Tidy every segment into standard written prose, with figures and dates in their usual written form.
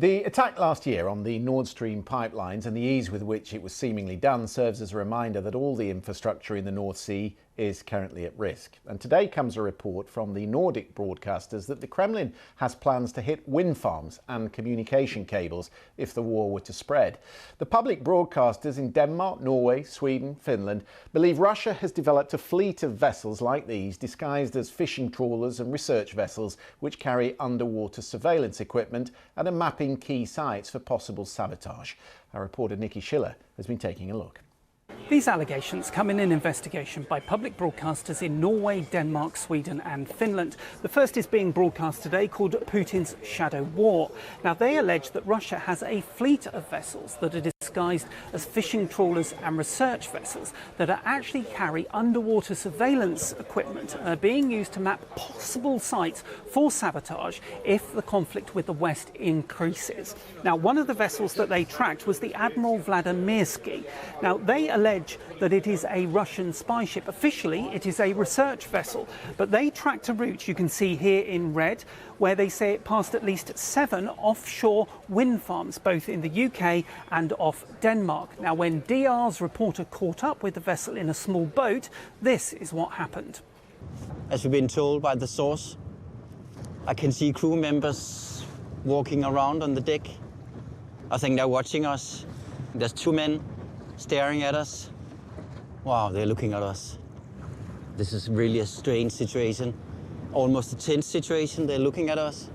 The attack last year on the Nord Stream pipelines and the ease with which it was seemingly done serves as a reminder that all the infrastructure in the North Sea is currently at risk. And today comes a report from the Nordic broadcasters that the Kremlin has plans to hit wind farms and communication cables if the war were to spread. The public broadcasters in Denmark, Norway, Sweden, Finland believe Russia has developed a fleet of vessels like these disguised as fishing trawlers and research vessels which carry underwater surveillance equipment and are mapping key sites for possible sabotage. Our reporter Nikki Schiller has been taking a look. These allegations come in an investigation by public broadcasters in Norway, Denmark, Sweden and Finland. The first is being broadcast today, called Putin's Shadow War. Now, they allege that Russia has a fleet of vessels that are disguised as fishing trawlers and research vessels that actually carry underwater surveillance equipment and are being used to map possible sites for sabotage if the conflict with the West increases. Now, one of the vessels that they tracked was the Admiral Vladimirsky. Now, they allege that it is a Russian spy ship. Officially, it is a research vessel, but they tracked a route you can see here in red, where they say it passed at least 7 offshore wind farms, both in the UK and off Denmark. Now, when DR's reporter caught up with the vessel in a small boat, this is what happened. As we've been told by the source, I can see crew members walking around on the deck. I think they're watching us. There's 2 men staring at us. Wow, they're looking at us. This is really a strange situation, almost a tense situation. They're looking at us.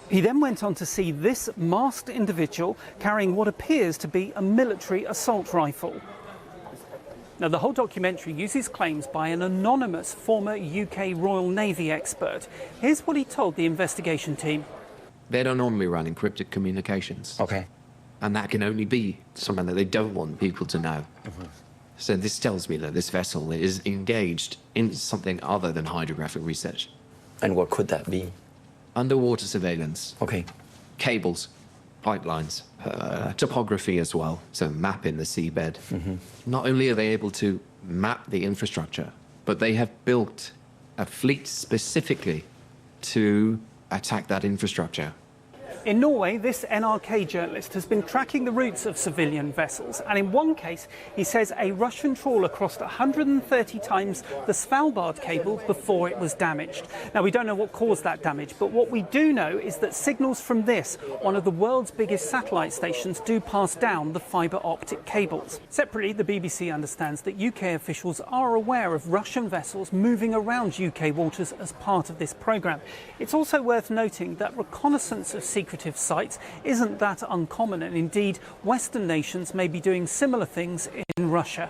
He then went on to see this masked individual carrying what appears to be a military assault rifle. Now, the whole documentary uses claims by an anonymous former UK Royal Navy expert. Here's what he told the investigation team. They don't normally run encrypted communications. Okay. And that can only be something that they don't want people to know. So this tells me that this vessel is engaged in something other than hydrographic research. And what could that be? Underwater surveillance. Okay. Cables, pipelines, topography as well, so mapping the seabed. Not only are they able to map the infrastructure, but they have built a fleet specifically to attack that infrastructure. In Norway, this NRK journalist has been tracking the routes of civilian vessels, and in one case, he says a Russian trawler crossed 130 times the Svalbard cable before it was damaged. Now, we don't know what caused that damage, but what we do know is that signals from this, one of the world's biggest satellite stations, do pass down the fibre optic cables. Separately, the BBC understands that UK officials are aware of Russian vessels moving around UK waters as part of this programme. It's also worth noting that reconnaissance of secretive sites isn't that uncommon, and indeed Western nations may be doing similar things in Russia.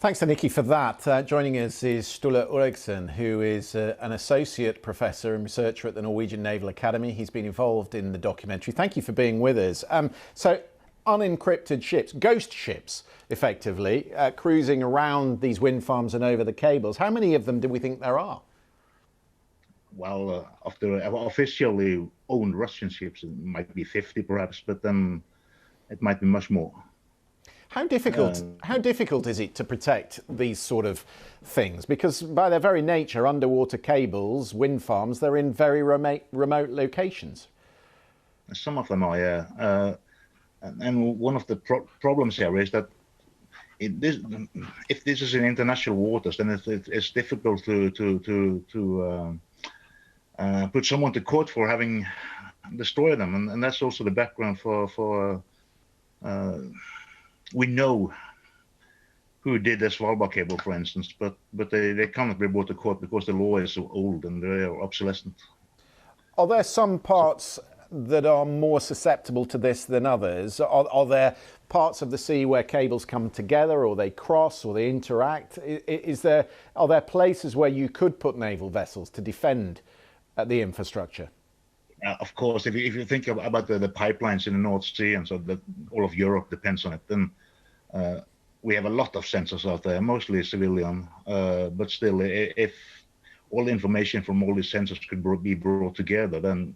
Thanks to Nikki for that. Joining us is Sture Ulriksen, who is an associate professor and researcher at the Norwegian Naval Academy. He's been involved in the documentary. Thank you for being with us. So unencrypted ships, ghost ships, effectively, cruising around these wind farms and over the cables. How many of them do we think there are? Well, of the officially owned Russian ships, it might be 50 perhaps, but then it might be much more. How difficult is it to protect these sort of things? Because by their very nature, underwater cables, wind farms, they're in very remote locations. Some of them are, yeah. And one of the problems here is that if this is in international waters, then it's difficult to put someone to court for having destroyed them, and that's also the background for we know who did the Svalbard cable, for instance, but they cannot be brought to court because the law is so old and they are obsolescent. Are there some parts that are more susceptible to this than others? Are there parts of the sea where cables come together, or they cross, or they interact? Are there places where you could put naval vessels to defend the infrastructure? Of course, if you think about the pipelines in the North Sea, and so that all of Europe depends on it, then we have a lot of sensors out there, mostly civilian, but still, if all the information from all these sensors could be brought together, then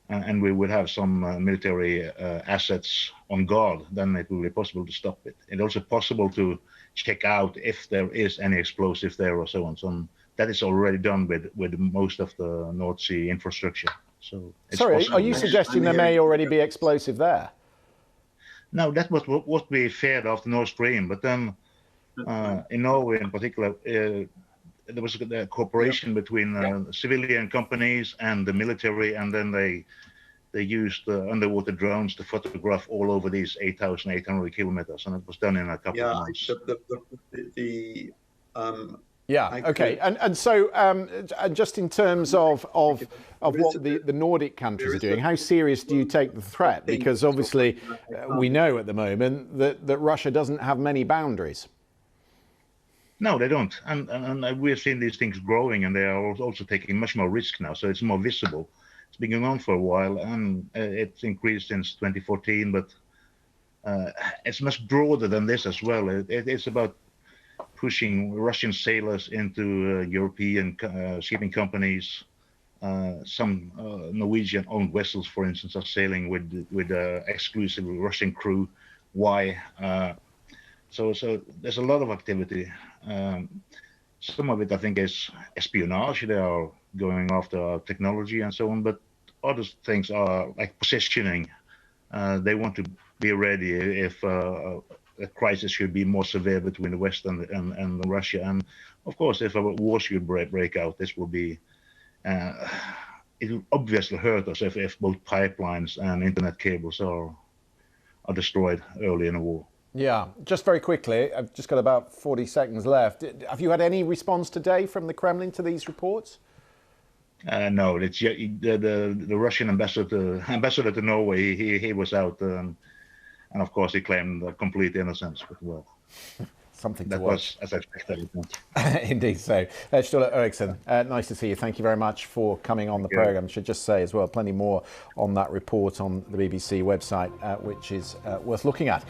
and we would have some military assets on guard, then it will be possible to stop it. It's also possible to check out if there is any explosive there or so on. So that is already done with most of the North Sea infrastructure. So it's Sorry, possible. are you suggesting there may already be explosive there? No, that was what we feared after Nord Stream. But then in Norway in particular, there was a cooperation between civilian companies and the military, and then they used underwater drones to photograph all over these 8,800 kilometers, and it was done in a couple of months. Yeah. Okay. And so, just in terms of what the Nordic countries are doing, how serious do you take the threat? Because obviously, we know at the moment that Russia doesn't have many boundaries. No, they don't, and we've seen these things growing, and they are also taking much more risk now. So it's more visible. It's been going on for a while, and it's increased since 2014. But it's much broader than this as well. It's about pushing Russian sailors into European shipping companies. Some Norwegian-owned vessels, for instance, are sailing with exclusive Russian crew. Why? So there's a lot of activity. Some of it, I think, is espionage. They are going after our technology and so on. But other things are like positioning. They want to be ready if a crisis should be more severe between the West and Russia. And of course, if a war should break out, this will be. It will obviously hurt us if both pipelines and internet cables are destroyed early in a war. Yeah, just very quickly, I've just got about 40 seconds left. Have you had any response today from the Kremlin to these reports? No, it's the Russian ambassador to Norway. He was out, and of course he claimed complete innocence. But well, something that to watch. was as expected. Indeed so. Sturla Eriksson, nice to see you. Thank you very much for coming on the programme. Should just say as well, plenty more on that report on the BBC website, which is worth looking at.